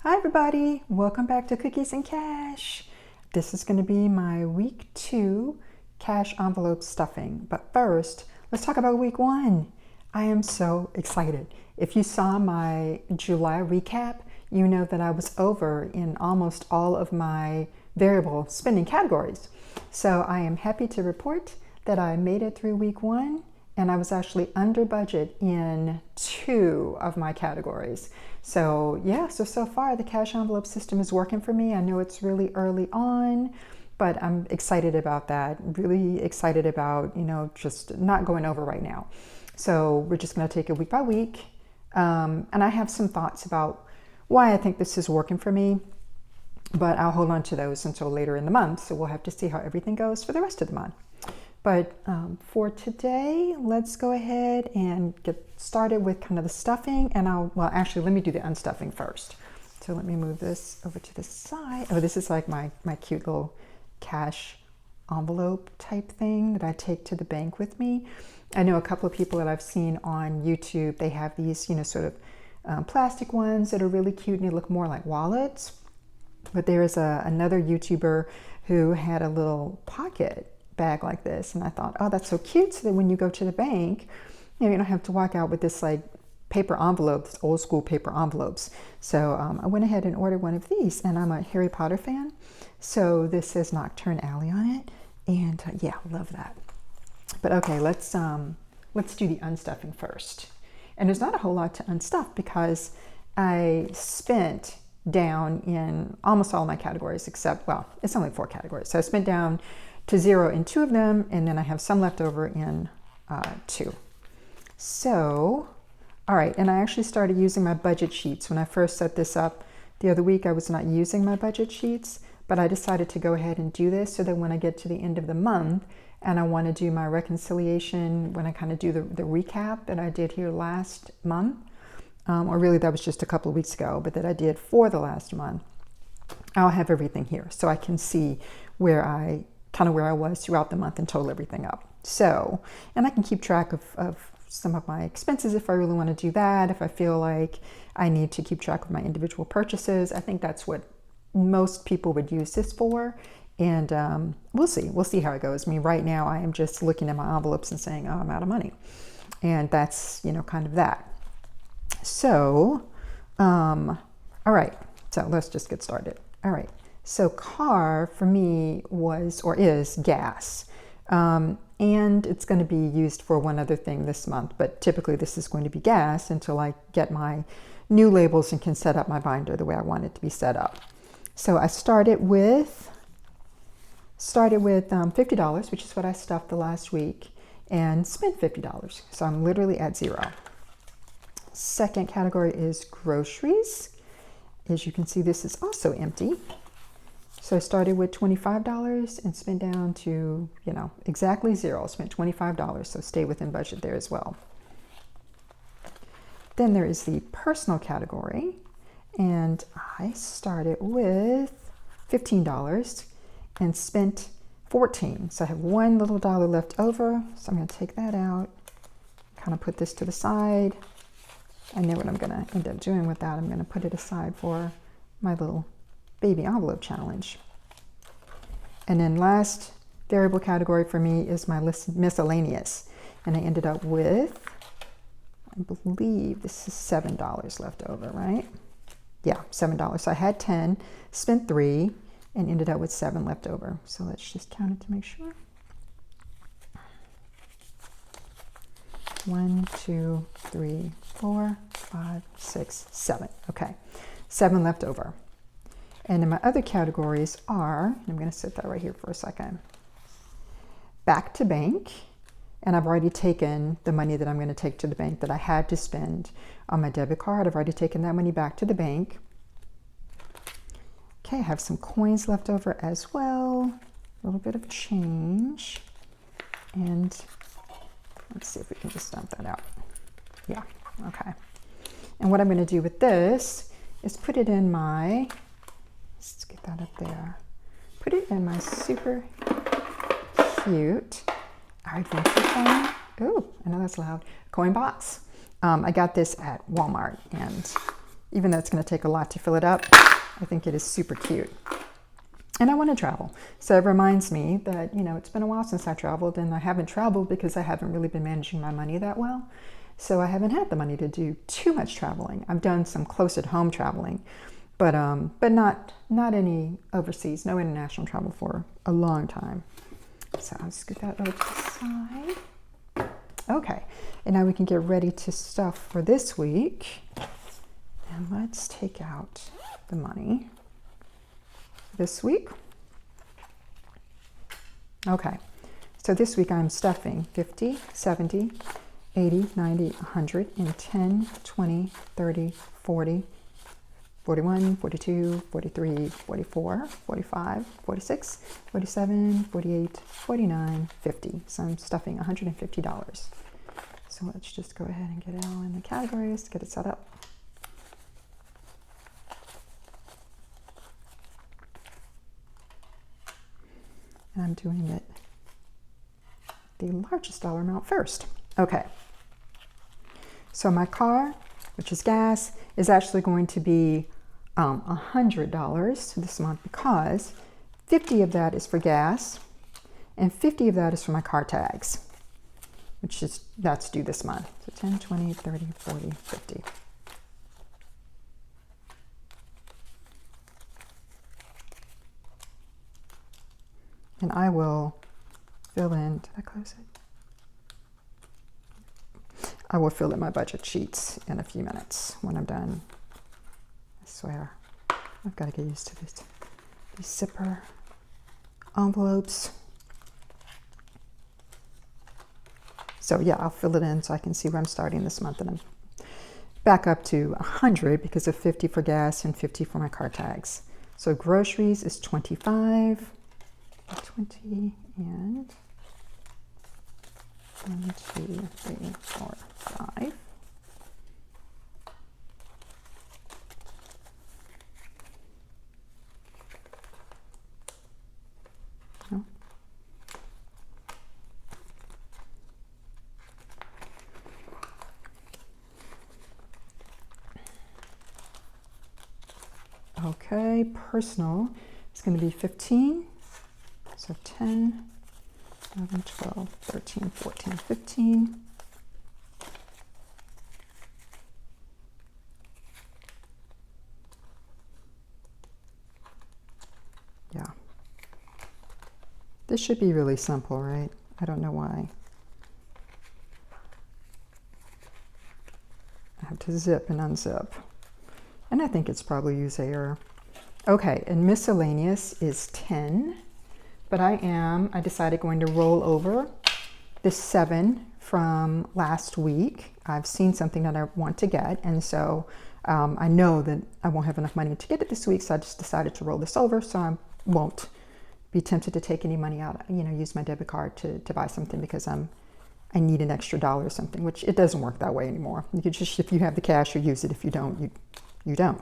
Hi everybody, welcome back to Cookies and Cash. This is going to be my week 2 cash envelope stuffing. But first, let's talk about week 1. I am so excited. If you saw my July recap, you know that I was over in almost all of my variable spending categories. So I am happy to report that I made it through week 1 and I was actually under budget in 2 of my categories. So yeah, so far the cash envelope system is working for me. I know it's really early on, but I'm excited about that. Really excited about, just not going over right now. So we're just gonna take it week by week. And I have some thoughts about why I think this is working for me, but I'll hold on to those until later in the month. So we'll have to see how everything goes for the rest of the month. But for today, let's go ahead and get started with kind of the stuffing. And actually, let me do the unstuffing first. So let me move this over to the side. Oh, this is like my cute little cash envelope type thing that I take to the bank with me. I know a couple of people that I've seen on YouTube, they have these, sort of plastic ones that are really cute and they look more like wallets. But there is another YouTuber who had a little pocket bag like this, and I thought, oh, that's so cute, so that when you go to the bank, you don't have to walk out with this like paper envelopes, old school paper envelopes. So I went ahead and ordered one of these, and I'm a Harry Potter fan, so this says Nocturne Alley on it, and yeah, love that. But okay, let's do the unstuffing first. And there's not a whole lot to unstuff because I spent down in almost all my categories except, well, it's only 4 categories, so I spent down to 0 in 2 of them, and then I have some left over in 2. So, all right, and I actually started using my budget sheets. When I first set this up the other week, I was not using my budget sheets, but I decided to go ahead and do this so that when I get to the end of the month and I want to do my reconciliation, when I kind of do the recap that I did here last month, or really that was just a couple of weeks ago, but that I did for the last month, I'll have everything here so I can see where I was throughout the month and total everything up. So, and I can keep track of some of my expenses if I really want to do that, if I feel like I need to keep track of my individual purchases. I think that's what most people would use this for. And we'll see how it goes. I mean, right now I am just looking at my envelopes and saying, oh, I'm out of money. And that's, kind of that. So, all right, so let's just get started. All right. So car for me was or is gas, and it's going to be used for one other thing this month, but typically this is going to be gas until I get my new labels and can set up my binder the way I want it to be set up. So I started with $50, which is what I stuffed the last week, and spent $50. So I'm literally at 0. Second category is groceries. As you can see, this is also empty. So I started with $25 and spent down to, exactly 0. Spent $25, so stay within budget there as well. Then there is the personal category, and I started with $15 and spent $14. So I have one little dollar left over, so I'm going to take that out, kind of put this to the side. I know what I'm going to end up doing with that. I'm going to put it aside for my little baby envelope challenge. And then last variable category for me is my miscellaneous. And I ended up with, I believe this is $7 left over, right? Yeah, $7. So I had 10, spent 3, and ended up with 7 left over. So let's just count it to make sure. 1, 2, 3, 4, 5, 6, 7. Okay, 7 left over. And then my other categories are, I'm going to set that right here for a second, back to bank. And I've already taken the money that I'm going to take to the bank that I had to spend on my debit card. I've already taken that money back to the bank. Okay, I have some coins left over as well, a little bit of change. And let's see if we can just dump that out. Yeah, okay. And what I'm going to do with this is put it in my, let's get that up there, put it in my super cute adventure phone. Oh, I know that's loud. Coin box. I got this at Walmart, and even though it's going to take a lot to fill it up, I think it is super cute. And I want to travel. So it reminds me that, you know, it's been a while since I traveled, and I haven't traveled because I haven't really been managing my money that well. So I haven't had the money to do too much traveling. I've done some close at home traveling, but not any overseas, no international travel for a long time. So I'll scoot that over to the side. Okay, and now we can get ready to stuff for this week. And let's take out the money this week. Okay, so this week I'm stuffing 50, 70, 80, 90, 100, and 10, 20, 30, 40, 41, 42, 43, 44, 45, 46, 47, 48, 49, 50. So I'm stuffing $150. So let's just go ahead and get it all in the categories to get it set up. And I'm doing it the largest dollar amount first. Okay. So my car, which is gas, is actually going to be $100 this month because 50 of that is for gas and 50 of that is for my car tags, that's due this month. So 10, 20, 30, 40, 50. And I will fill in, did I close it? I will fill in my budget sheets in a few minutes when I'm done. I swear, I've got to get used to these zipper envelopes. So yeah, I'll fill it in so I can see where I'm starting this month, and I'm back up to 100 because of 50 for gas and 50 for my car tags. So groceries is 25, 20, and 1, 2, 3, 4, 5. No. Okay, personal is going to be 15. So 10, 11, 12, 13, 14, 15. Yeah. This should be really simple, right? I don't know why. I have to zip and unzip. And I think it's probably use error. Okay, and miscellaneous is 10. But I decided going to roll over the 7 from last week. I've seen something that I want to get, and so I know that I won't have enough money to get it this week, so I just decided to roll this over so I won't be tempted to take any money out, you know, use my debit card to buy something because I need an extra dollar or something, which it doesn't work that way anymore. You just, if you have the cash, you use it. If you don't, you don't.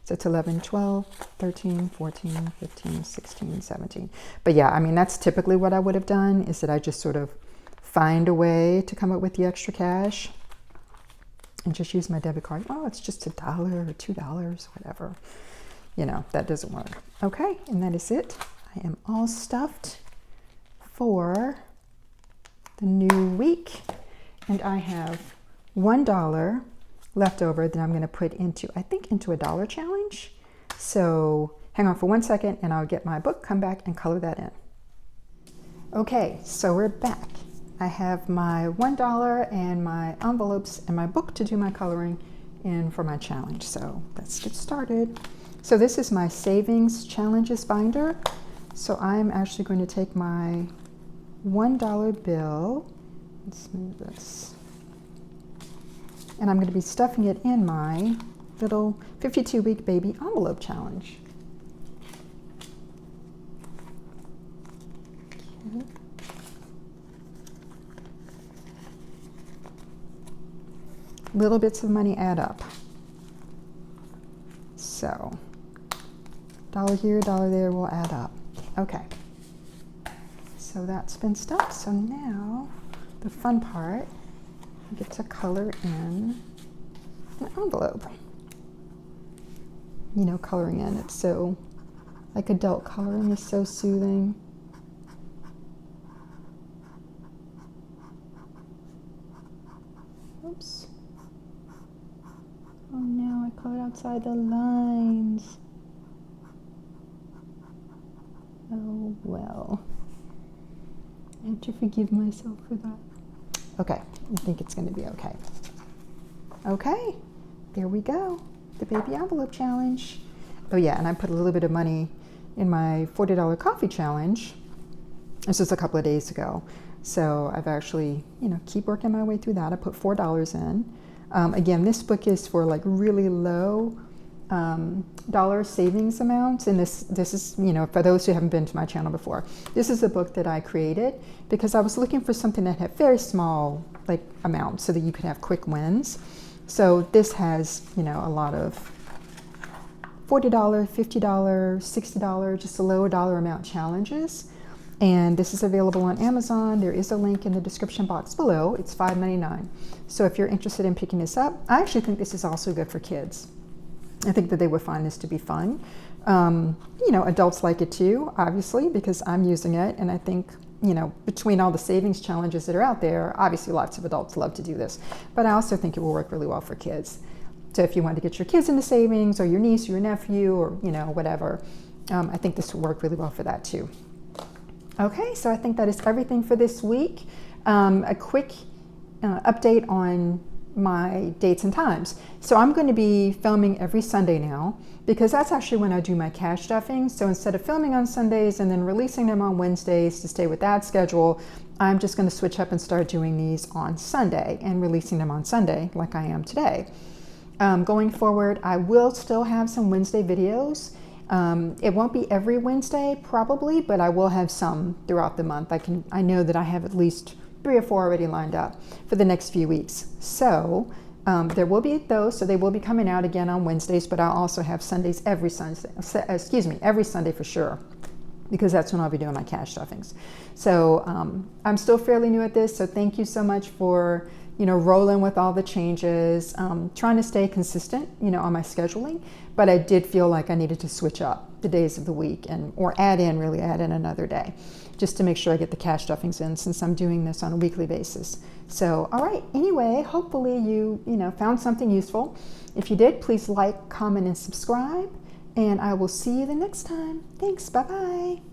So it's 11, 12, 13, 14, 15, 16, 17. But yeah, I mean, that's typically what I would have done, is that I just sort of find a way to come up with the extra cash and just use my debit card. Oh, it's just $1 or $2, whatever. You know, that doesn't work. Okay, and that is it. I am all stuffed for the new week. And I have $1 left over that I'm going to put into, I think, into a dollar challenge. So hang on for 1 second and I'll get my book, come back and color that in. Okay, so we're back. I have my $1 and my envelopes and my book to do my coloring in for my challenge. So let's get started. So this is my savings challenges binder. So I'm actually going to take my $1 bill. Let's move this. And I'm going to be stuffing it in my little 52-week baby envelope challenge. Okay. Little bits of money add up. So, $1 here, $1 there will add up. Okay. So that's been stuffed. So now the fun part, I get to color in an envelope. you know, coloring in. It's so, like, adult coloring is so soothing. Oops. Oh no, I colored outside the lines. Oh well. I have to forgive myself for that. Okay, I think it's going to be okay. Okay, there we go. The baby envelope challenge. Oh yeah, and I put a little bit of money in my $40 coffee challenge. This was a couple of days ago. So I've actually, you know, keep working my way through that. I put $4 in. Again, this book is for like really low dollar savings amounts. And this is, you know, for those who haven't been to my channel before, this is a book that I created because I was looking for something that had very small like amounts so that you could have quick wins. So this has, you know, a lot of $40, $50, $60, just a low dollar amount challenges. And this is available on Amazon. There is a link in the description box below. It's $5.99. So if you're interested in picking this up, I actually think this is also good for kids. I think that they would find this to be fun. You know, adults like it too, obviously, because I'm using it. And I think, you know, between all the savings challenges that are out there, obviously lots of adults love to do this. But I also think it will work really well for kids. So if you want to get your kids into savings, or your niece or your nephew, or, you know, whatever, I think this will work really well for that too. Okay, so I think that is everything for this week. A quick update on my dates and times. So I'm going to be filming every Sunday now because that's actually when I do my cash stuffing. So instead of filming on Sundays and then releasing them on Wednesdays to stay with that schedule, I'm just going to switch up and start doing these on Sunday and releasing them on Sunday like I am today. Going forward, I will still have some Wednesday videos. It won't be every Wednesday probably, but I will have some throughout the month. I know that I have at least 3 or 4 already lined up for the next few weeks. So there will be those, so they will be coming out again on Wednesdays, but I'll also have Sundays every Sunday for sure, because that's when I'll be doing my cash stuffings. So I'm still fairly new at this, so thank you so much for, you know, rolling with all the changes, trying to stay consistent, you know, on my scheduling. But I did feel like I needed to switch up the days of the week or add in another day just to make sure I get the cash stuffings in since I'm doing this on a weekly basis. So, all right, anyway, hopefully you found something useful. If you did, please like, comment, and subscribe, and I will see you the next time. Thanks, bye-bye.